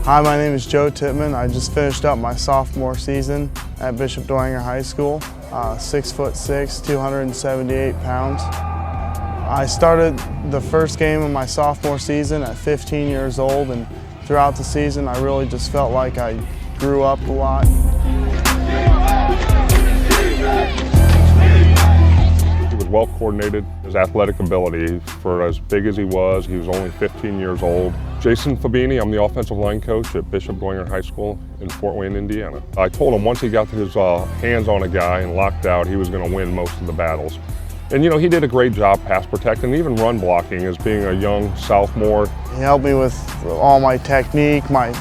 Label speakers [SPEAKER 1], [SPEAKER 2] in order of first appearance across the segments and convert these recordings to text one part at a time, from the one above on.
[SPEAKER 1] Hi, my name is Joe Tippmann. I just finished up my sophomore season at Bishop Dwenger High School, 6'6", 278 pounds. I started the first game of my sophomore season at 15 years old, and throughout the season I really just felt like I grew up a lot.
[SPEAKER 2] He was well coordinated. His athletic ability, for as big as he was only 15 years old. Jason Fabini, I'm the offensive line coach at Bishop Dwenger High School in Fort Wayne, Indiana. I told him once he got his hands on a guy and locked out, he was going to win most of the battles. And you know, he did a great job pass protecting, and even run blocking as being a young sophomore.
[SPEAKER 1] He helped me with all my technique, my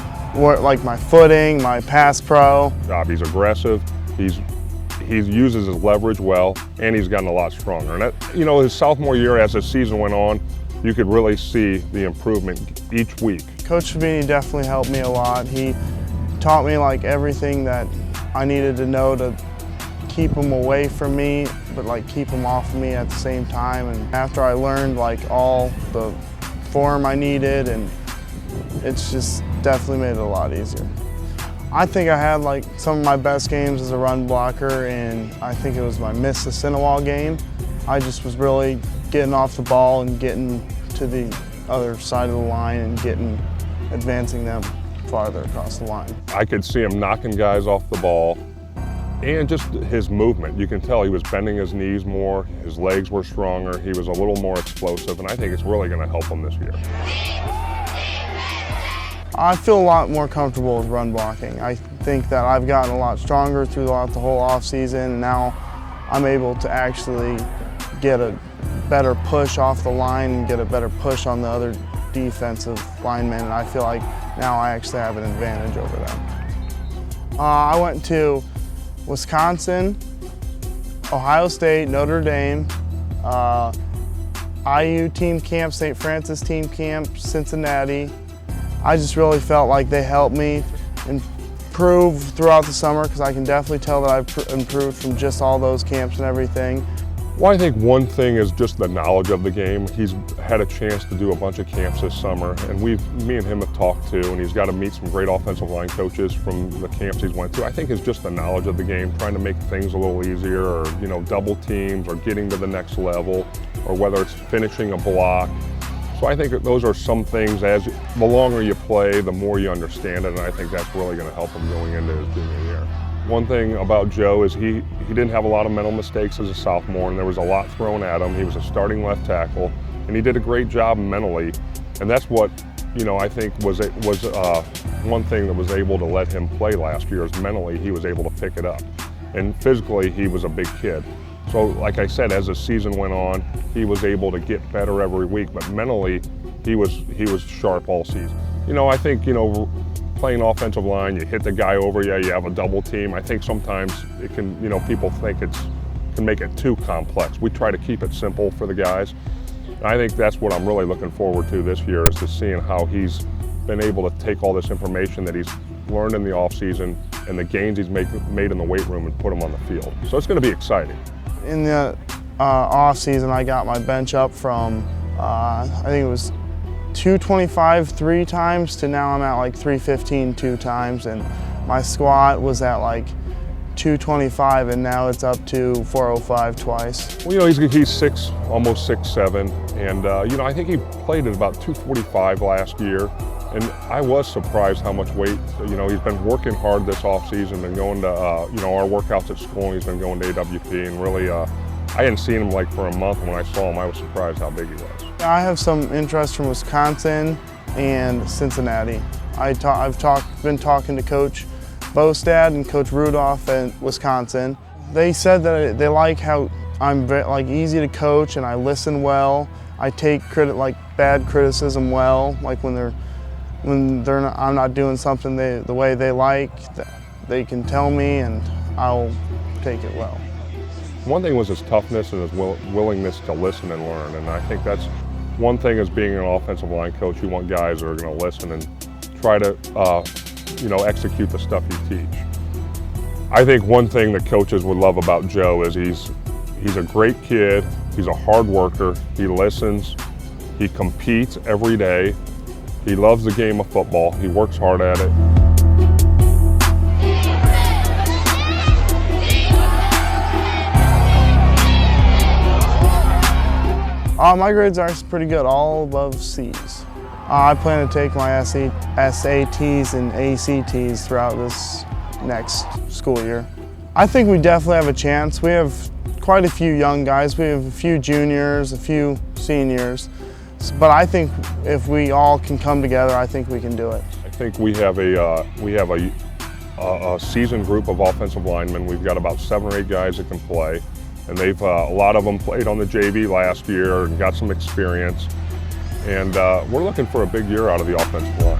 [SPEAKER 1] footing, my pass pro.
[SPEAKER 2] He's aggressive. He uses his leverage well, and he's gotten a lot stronger. And that, you know, his sophomore year, as the season went on, you could really see the improvement each week.
[SPEAKER 1] Coach Fabini definitely helped me a lot. He taught me like everything that I needed to know to keep him away from me, but like keep him off of me at the same time. And after I learned like all the form I needed, and it's just definitely made it a lot easier. I think I had like some of my best games as a run blocker, and I think it was my Miss the Sinawal game. I just was really getting off the ball and getting to the other side of the line and advancing them farther across the line.
[SPEAKER 2] I could see him knocking guys off the ball, and just his movement. You can tell he was bending his knees more, his legs were stronger, he was a little more explosive, and I think it's really going to help him this year.
[SPEAKER 1] I feel a lot more comfortable with run blocking. I think that I've gotten a lot stronger throughout the whole offseason, and now I'm able to actually get a better push off the line and get a better push on the other defensive linemen, and I feel like now I actually have an advantage over them. I went to Wisconsin, Ohio State, Notre Dame, IU team camp, St. Francis team camp, Cincinnati. I just really felt like they helped me improve throughout the summer, because I can definitely tell that I've improved from just all those camps and everything.
[SPEAKER 2] Well, I think one thing is just the knowledge of the game. He's had a chance to do a bunch of camps this summer, and me and him have talked too, and he's got to meet some great offensive line coaches from the camps he's went to. I think it's just the knowledge of the game, trying to make things a little easier, or you know, double teams, or getting to the next level, or whether it's finishing a block. So I think those are some things, as the longer you play, the more you understand it, and I think that's really going to help him going into his junior year. One thing about Joe is he didn't have a lot of mental mistakes as a sophomore, and there was a lot thrown at him. He was a starting left tackle, and he did a great job mentally, and that's what, you know, I think was one thing that was able to let him play last year, is mentally he was able to pick it up. And physically he was a big kid. So like I said, as the season went on, he was able to get better every week, but mentally he was sharp all season. You know, I think, you know, playing offensive line, you hit the guy over you, you have a double team. I think sometimes it can, you know, people think can make it too complex. We try to keep it simple for the guys. And I think that's what I'm really looking forward to this year, is to seeing how he's been able to take all this information that he's learned in the offseason and the gains he's made in the weight room and put them on the field. So it's going to be exciting.
[SPEAKER 1] In the off-season, I got my bench up from, I think it was 225 3 times to now I'm at like 315 2 times, and my squat was at like 225, and now it's up to 405 twice.
[SPEAKER 2] Well, you know, he's almost 6'7", and you know, I think he played at about 245 last year, and I was surprised how much weight. You know, he's been working hard this off-season, been going to you know, our workouts at school, and he's been going to AWP, and really I hadn't seen him like for a month, and when I saw him I was surprised how big he was.
[SPEAKER 1] I have some interest from Wisconsin and Cincinnati. I've been talking to Coach Bostad and Coach Rudolph in Wisconsin. They said that they like how I'm easy to coach, and I listen well. I take bad criticism well. Like when I'm not doing something the way they like, they can tell me, and I'll take it well.
[SPEAKER 2] One thing was his toughness and his willingness to listen and learn, and I think that's one thing as being an offensive line coach. You want guys that are going to listen and try to you know, execute the stuff you teach. I think one thing that coaches would love about Joe is he's a great kid, he's a hard worker, he listens, he competes every day, He loves the game of football. He works hard at it.
[SPEAKER 1] My grades are pretty good, all above C's. I plan to take my SATs and ACTs throughout this next school year. I think we definitely have a chance. We have quite a few young guys. We have a few juniors, a few seniors. But I think if we all can come together, I think we can do it.
[SPEAKER 2] I think we have a seasoned group of offensive linemen. We've got about 7 or 8 guys that can play. And they've a lot of them played on the JV last year and got some experience. And we're looking for a big year out of the offensive line.